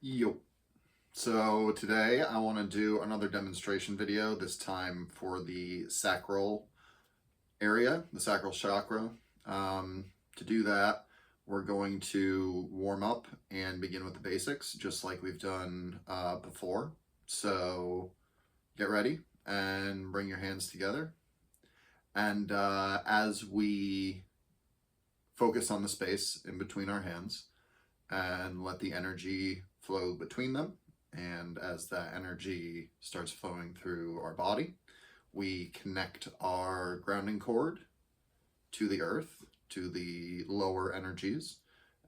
Yo. So today I want to do another demonstration video, this time for the sacral area, the sacral chakra. To do that, we're going to warm up and begin with the basics, just like we've done before. So get ready and bring your hands together. And as we focus on the space in between our hands and let the energy flow between them, and as that energy starts flowing through our body, we connect our grounding cord to the earth, to the lower energies,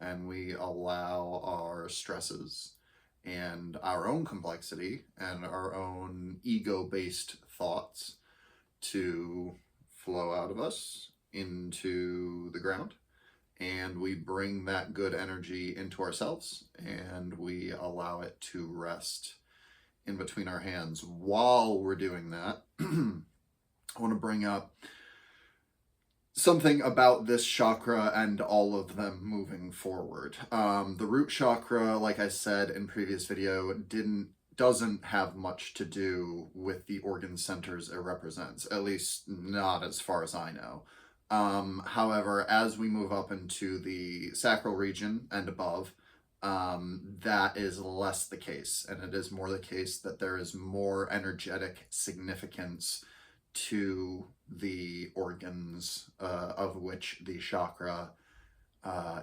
and we allow our stresses and our own complexity and our own ego-based thoughts to flow out of us into the ground. And we bring that good energy into ourselves and we allow it to rest in between our hands. While we're doing that, I want to bring up something about this chakra and all of them moving forward. The root chakra, like I said in previous video, doesn't have much to do with the organ centers it represents, at least not as far as I know. However, as we move up into the sacral region and above, that is less the case, and it is more the case that there is more energetic significance to the organs of which the chakra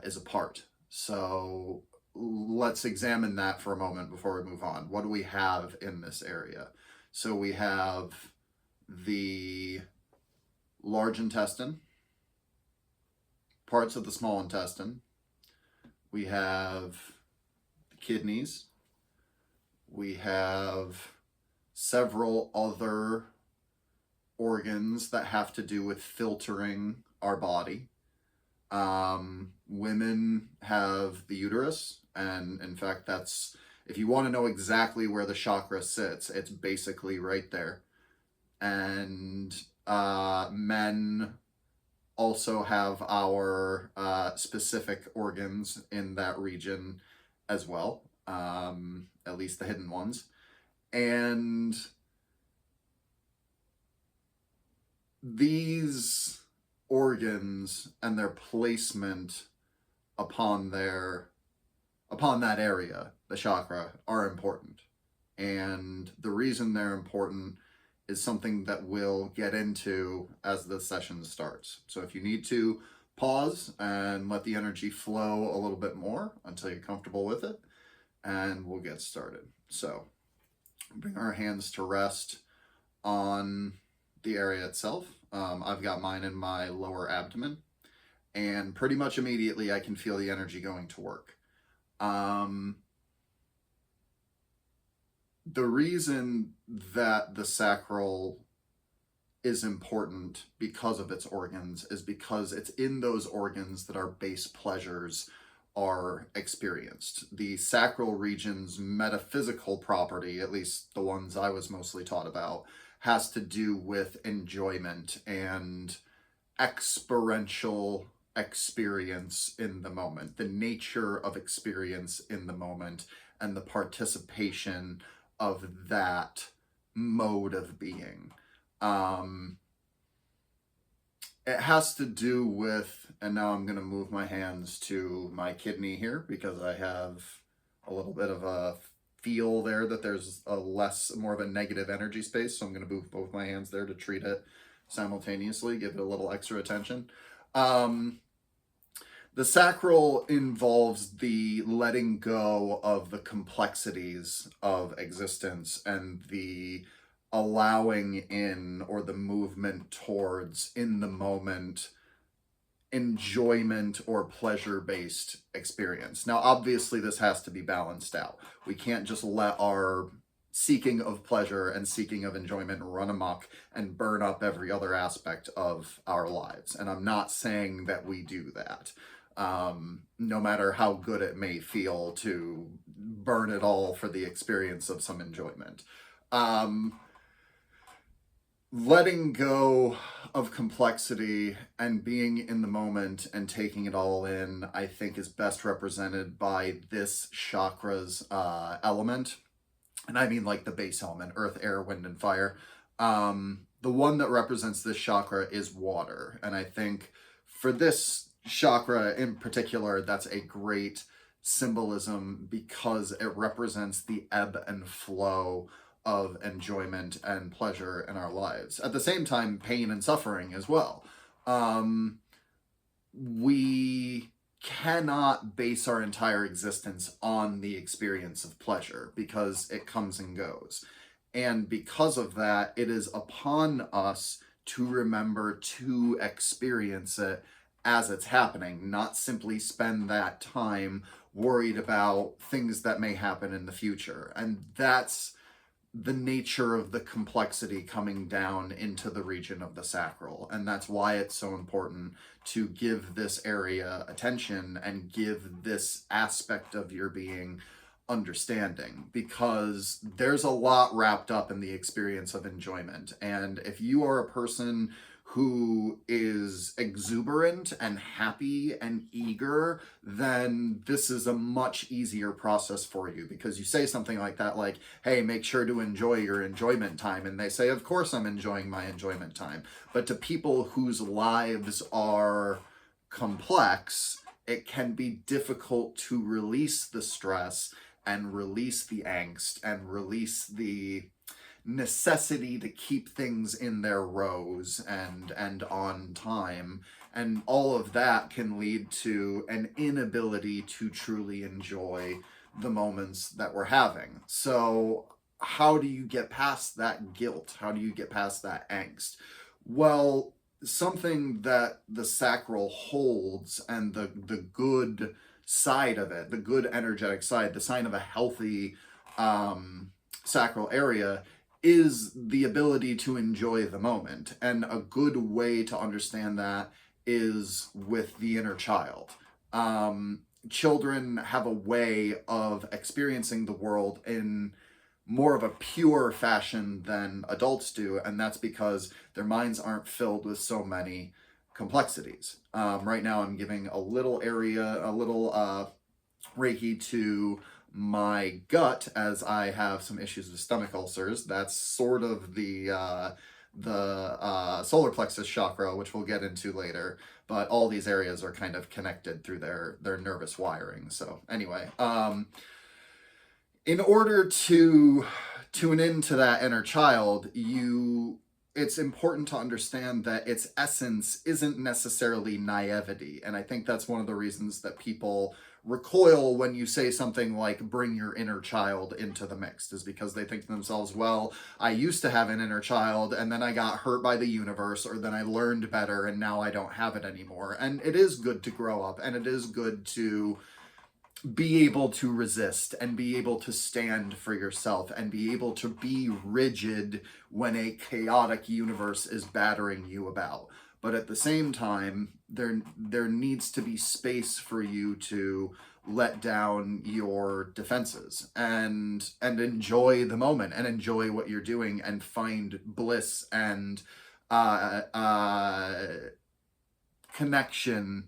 is a part. So let's examine that for a moment before we move on. What do we have in this area? So we have the large intestine, parts of the small intestine. We have the kidneys. We have several other organs that have to do with filtering our body. Women have the uterus, and in fact, that's, if you want to know exactly where the chakra sits, it's basically right there. And men also have our specific organs in that region as well, at least the hidden ones. And these organs and their placement upon that area, the chakra, are important. And the reason they're important is something that we'll get into as the session starts. So if you need to, pause and let the energy flow a little bit more until you're comfortable with it, and we'll get started. So bring our hands to rest on the area itself. I've got mine in my lower abdomen, and pretty much immediately I can feel the energy going to work. The reason that the sacral is important because of its organs is because it's in those organs that our base pleasures are experienced. The sacral region's metaphysical property, at least the ones I was mostly taught about, has to do with enjoyment and experiential experience in the moment, the nature of experience in the moment, and the participation of that mode of being. It has to do with, and now I'm going to move my hands to my kidney here because I have a little bit of a feel there that there's more of a negative energy space. So I'm going to move both my hands there to treat it simultaneously, give it a little extra attention. The sacral involves the letting go of the complexities of existence and the allowing in, or the movement towards, in the moment, enjoyment or pleasure-based experience. Now, obviously, this has to be balanced out. We can't just let our seeking of pleasure and seeking of enjoyment run amok and burn up every other aspect of our lives. And I'm not saying that we do that. No matter how good it may feel to burn it all for the experience of some enjoyment. letting go of complexity and being in the moment and taking it all in, I think, is best represented by this chakra's element. And I mean like the base element, earth, air, wind, and fire. The one that represents this chakra is water. And I think for this chakra in particular, that's a great symbolism because it represents the ebb and flow of enjoyment and pleasure in our lives. At the same time, pain and suffering as well. We cannot base our entire existence on the experience of pleasure because it comes and goes. And because of that, it is upon us to remember to experience it as it's happening, not simply spend that time worried about things that may happen in the future. And that's the nature of the complexity coming down into the region of the sacral. And that's why it's so important to give this area attention and give this aspect of your being understanding, because there's a lot wrapped up in the experience of enjoyment. And if you are a person who is exuberant and happy and eager, then this is a much easier process for you, because you say something like that, like, hey, make sure to enjoy your enjoyment time. And they say, of course I'm enjoying my enjoyment time. But to people whose lives are complex, it can be difficult to release the stress and release the angst and release the necessity to keep things in their rows and on time. And all of that can lead to an inability to truly enjoy the moments that we're having. So how do you get past that guilt? How do you get past that angst? Well, something that the sacral holds, and the good side of it, the good energetic side, the sign of a healthy sacral area, is the ability to enjoy the moment. And a good way to understand that is with the inner child. Children have a way of experiencing the world in more of a pure fashion than adults do, and that's because their minds aren't filled with so many complexities. Right now I'm giving a little Reiki to my gut, as I have some issues with stomach ulcers. That's sort of the solar plexus chakra, which we'll get into later. But all these areas are kind of connected through their nervous wiring. So anyway, in order to tune into that inner child, it's important to understand that its essence isn't necessarily naivety. And I think that's one of the reasons that people recoil when you say something like bring your inner child into the mix, is because they think to themselves, well, I used to have an inner child and then I got hurt by the universe, or then I learned better and now I don't have it anymore. And it is good to grow up, and it is good to be able to resist and be able to stand for yourself and be able to be rigid when a chaotic universe is battering you about. But at the same time, there needs to be space for you to let down your defenses and enjoy the moment and enjoy what you're doing and find bliss and connection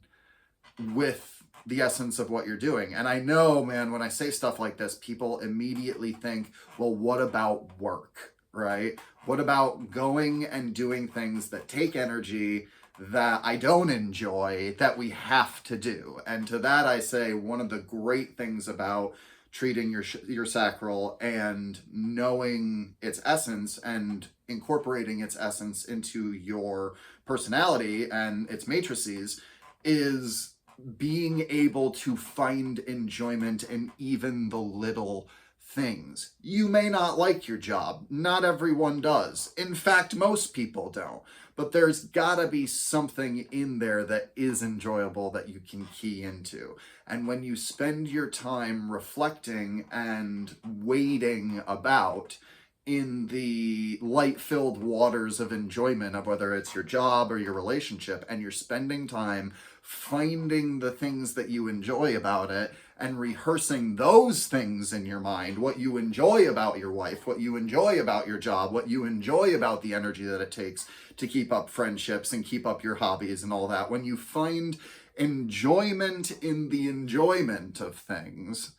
with the essence of what you're doing. And I know, man, when I say stuff like this, people immediately think, well, what about work, right? What about going and doing things that take energy that I don't enjoy, that we have to do? And to that I say, one of the great things about treating your sacral and knowing its essence and incorporating its essence into your personality and its matrices is being able to find enjoyment in even the little things. You may not like your job. Not everyone does. In fact, most people don't. But there's gotta be something in there that is enjoyable that you can key into. And when you spend your time reflecting and waiting about in the light-filled waters of enjoyment of whether it's your job or your relationship, and you're spending time finding the things that you enjoy about it, and rehearsing those things in your mind, what you enjoy about your wife, what you enjoy about your job, what you enjoy about the energy that it takes to keep up friendships and keep up your hobbies and all that, when you find enjoyment in the enjoyment of things,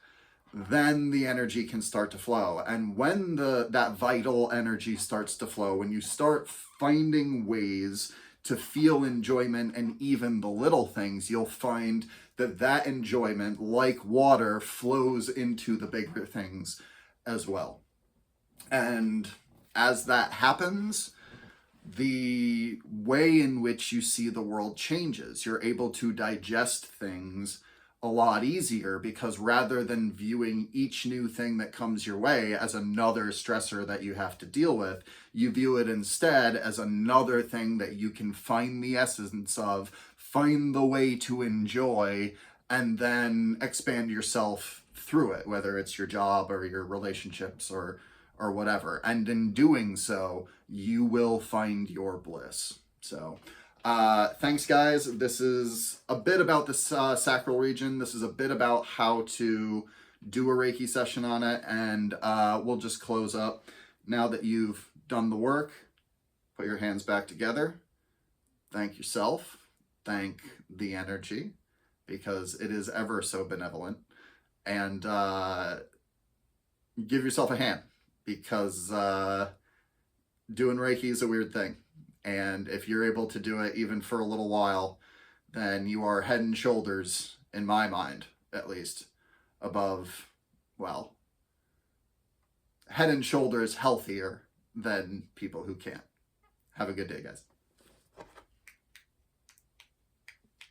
then the energy can start to flow. And when that vital energy starts to flow, when you start finding ways to feel enjoyment in even the little things, you'll find that enjoyment, like water, flows into the bigger things as well. And as that happens, the way in which you see the world changes. You're able to digest things a lot easier, because rather than viewing each new thing that comes your way as another stressor that you have to deal with, you view it instead as another thing that you can find the essence of, find the way to enjoy, and then expand yourself through it, whether it's your job or your relationships or whatever. And in doing so, you will find your bliss. So thanks, guys. This is a bit about the sacral region. This is a bit about how to do a Reiki session on it. And we'll just close up. Now that you've done the work, put your hands back together. Thank yourself. Thank the energy, because it is ever so benevolent. And give yourself a hand, because doing Reiki is a weird thing. And if you're able to do it even for a little while, then you are head and shoulders, in my mind, at least, above, well, head and shoulders healthier than people who can't. Have a good day, guys.